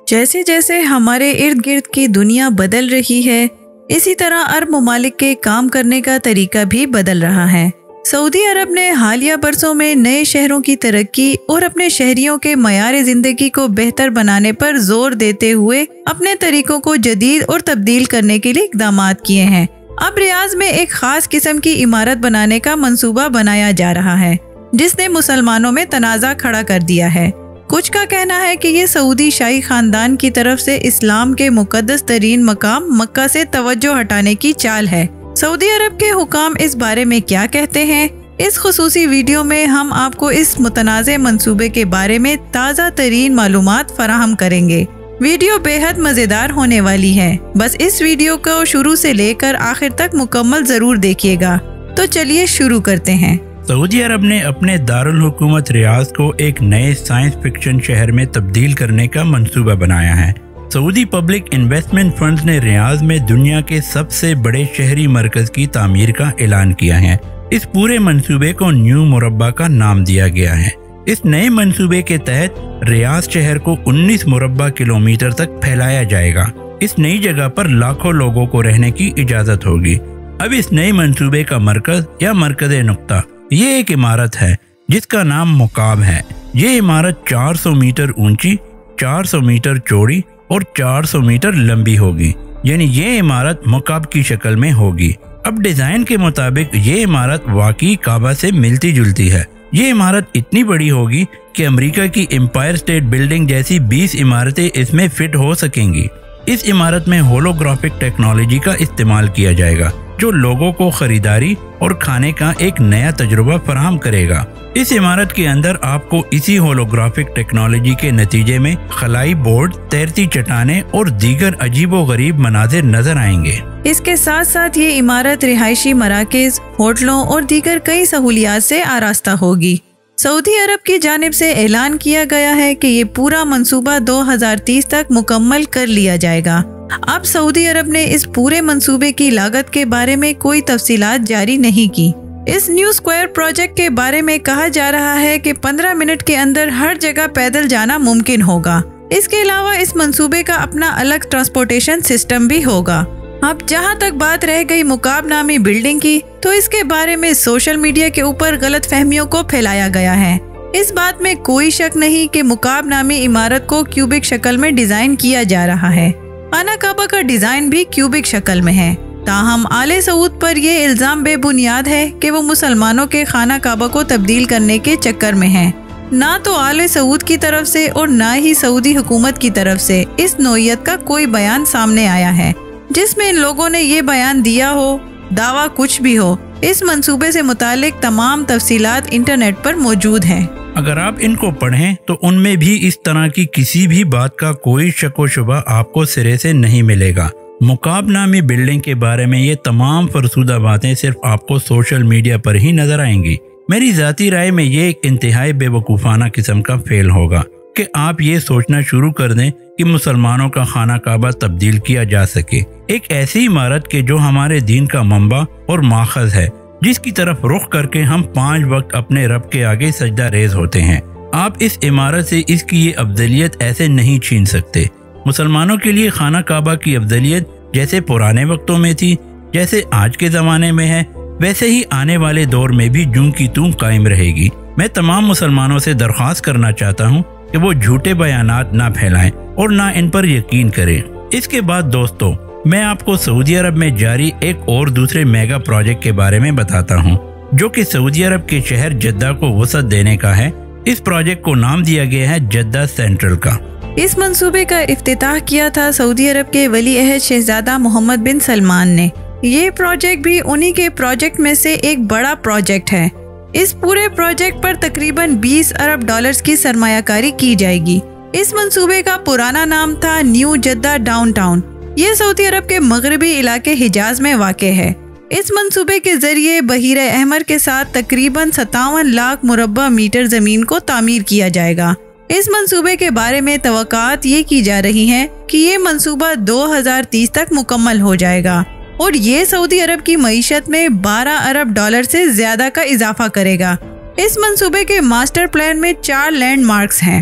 جیسے جیسے ہمارے ارد گرد کی دنیا بدل رہی ہے، اسی طرح عرب ممالک کے کام کرنے کا طریقہ بھی بدل رہا ہے۔ سعودی عرب نے حالیہ برسوں میں نئے شہروں کی ترقی اور اپنے شہریوں کے معیار زندگی کو بہتر بنانے پر زور دیتے ہوئے اپنے طریقوں کو جدید اور تبدیل کرنے کے لیے اقدامات کیے ہیں۔ اب ریاض میں ایک خاص قسم کی عمارت بنانے کا منصوبہ بنایا جا رہا ہے، جس نے مسلمانوں میں تنازع کھڑا کر دیا ہے۔ کچھ کا کہنا ہے کہ یہ سعودی شاہی خاندان کی طرف سے اسلام کے مقدس ترین مقام مکہ سے توجہ ہٹانے کی چال ہے۔ سعودی عرب کے حکام اس بارے میں کیا کہتے ہیں؟ اس خصوصی ویڈیو میں ہم آپ کو اس متنازع منصوبے کے بارے میں تازہ ترین معلومات فراہم کریں گے۔ ویڈیو بے حد مزیدار ہونے والی ہے، بس اس ویڈیو کو شروع سے لے کر آخر تک مکمل ضرور دیکھیے گا۔ تو چلیے شروع کرتے ہیں۔ سعودی عرب نے اپنے دارالحکومت ریاض کو ایک نئے سائنس فکشن شہر میں تبدیل کرنے کا منصوبہ بنایا ہے۔ سعودی پبلک انویسٹمنٹ فنڈز نے ریاض میں دنیا کے سب سے بڑے شہری مرکز کی تعمیر کا اعلان کیا ہے۔ اس پورے منصوبے کو نیو مربع کا نام دیا گیا ہے۔ اس نئے منصوبے کے تحت ریاض شہر کو 19 مربع کلومیٹر تک پھیلایا جائے گا۔ اس نئی جگہ پر لاکھوں لوگوں کو رہنے کی اجازت ہوگی۔ اب اس نئے منصوبے کا مرکز یا مرکز نقطہ یہ ایک عمارت ہے جس کا نام مکعب ہے۔ یہ عمارت 400 میٹر اونچی، 400 میٹر چوڑی اور 400 میٹر لمبی ہوگی، یعنی یہ عمارت مکعب کی شکل میں ہوگی۔ اب ڈیزائن کے مطابق یہ عمارت واقعی کعبہ سے ملتی جلتی ہے۔ یہ عمارت اتنی بڑی ہوگی کہ امریکہ کی امپائر اسٹیٹ بلڈنگ جیسی 20 عمارتیں اس میں فٹ ہو سکیں گی۔ اس عمارت میں ہولوگرافک ٹیکنالوجی کا استعمال کیا جائے گا، جو لوگوں کو خریداری اور کھانے کا ایک نیا تجربہ فراہم کرے گا۔ اس عمارت کے اندر آپ کو اسی ہولوگرافک ٹیکنالوجی کے نتیجے میں خلائی بورڈ، تیرتی چٹانیں اور دیگر عجیب و غریب مناظر نظر آئیں گے۔ اس کے ساتھ ساتھ یہ عمارت رہائشی مراکز، ہوٹلوں اور دیگر کئی سہولیات سے آراستہ ہوگی۔ سعودی عرب کی جانب سے اعلان کیا گیا ہے کہ یہ پورا منصوبہ 2030 تک مکمل کر لیا جائے گا۔ اب سعودی عرب نے اس پورے منصوبے کی لاگت کے بارے میں کوئی تفصیلات جاری نہیں کی۔ اس نیو اسکوائر پروجیکٹ کے بارے میں کہا جا رہا ہے کہ 15 منٹ کے اندر ہر جگہ پیدل جانا ممکن ہوگا۔ اس کے علاوہ اس منصوبے کا اپنا الگ ٹرانسپورٹیشن سسٹم بھی ہوگا۔ اب جہاں تک بات رہ گئی مکعب نامی بلڈنگ کی، تو اس کے بارے میں سوشل میڈیا کے اوپر غلط فہمیوں کو پھیلایا گیا ہے۔ اس بات میں کوئی شک نہیں کہ مکعب نامی عمارت کو کیوبک شکل میں ڈیزائن کیا جا رہا ہے۔ خانہ کعبہ کا ڈیزائن بھی کیوبک شکل میں ہے۔ تاہم آل سعود پر یہ الزام بے بنیاد ہے کہ وہ مسلمانوں کے خانہ کعبہ کو تبدیل کرنے کے چکر میں ہیں۔ نہ تو آل سعود کی طرف سے اور نہ ہی سعودی حکومت کی طرف سے اس نوعیت کا کوئی بیان سامنے آیا ہے، جس میں ان لوگوں نے یہ بیان دیا ہو۔ دعویٰ کچھ بھی ہو، اس منصوبے سے متعلق تمام تفصیلات انٹرنیٹ پر موجود ہیں۔ اگر آپ ان کو پڑھیں تو ان میں بھی اس طرح کی کسی بھی بات کا کوئی شک و شبہ آپ کو سرے سے نہیں ملے گا۔ مکعب نامی بلڈنگ کے بارے میں یہ تمام فرسودہ باتیں صرف آپ کو سوشل میڈیا پر ہی نظر آئیں گی۔ میری ذاتی رائے میں یہ ایک انتہائی بے وقوفانہ قسم کا فعل ہوگا کہ آپ یہ سوچنا شروع کر دیں کہ مسلمانوں کا خانہ کعبہ تبدیل کیا جا سکے۔ ایک ایسی عمارت کہ جو ہمارے دین کا منبع اور ماخذ ہے، جس کی طرف رخ کر کے ہم 5 وقت اپنے رب کے آگے سجدہ ریز ہوتے ہیں۔ آپ اس عمارت سے اس کی یہ افضلیت ایسے نہیں چھین سکتے۔ مسلمانوں کے لیے خانہ کعبہ کی افضلیت جیسے پرانے وقتوں میں تھی، جیسے آج کے زمانے میں ہے، ویسے ہی آنے والے دور میں بھی جوں کی توں قائم رہے گی۔ میں تمام مسلمانوں سے درخواست کرنا چاہتا ہوں کہ وہ جھوٹے بیانات نہ پھیلائیں اور نہ ان پر یقین کریں۔ اس کے بعد دوستو، میں آپ کو سعودی عرب میں جاری ایک اور دوسرے میگا پروجیکٹ کے بارے میں بتاتا ہوں، جو کہ سعودی عرب کے شہر جدہ کو وسعت دینے کا ہے۔ اس پروجیکٹ کو نام دیا گیا ہے جدہ سینٹرل کا۔ اس منصوبے کا افتتاح کیا تھا سعودی عرب کے ولی عہد شہزادہ محمد بن سلمان نے۔ یہ پروجیکٹ بھی انہی کے پروجیکٹ میں سے ایک بڑا پروجیکٹ ہے۔ اس پورے پروجیکٹ پر تقریباً 20 ارب ڈالرز کی سرمایہ کاری کی جائے گی۔ اس منصوبے کا پرانا نام تھا نیو جدہ ڈاؤن ٹاؤن۔ یہ سعودی عرب کے مغربی علاقے حجاز میں واقع ہے۔ اس منصوبے کے ذریعے بحیرہ احمر کے ساتھ تقریباً 57 لاکھ مربع میٹر زمین کو تعمیر کیا جائے گا۔ اس منصوبے کے بارے میں توقعات یہ کی جا رہی ہیں کہ یہ منصوبہ 2030 تک مکمل ہو جائے گا اور یہ سعودی عرب کی معیشت میں 12 ارب ڈالر سے زیادہ کا اضافہ کرے گا۔ اس منصوبے کے ماسٹر پلان میں 4 لینڈ مارکس ہیں۔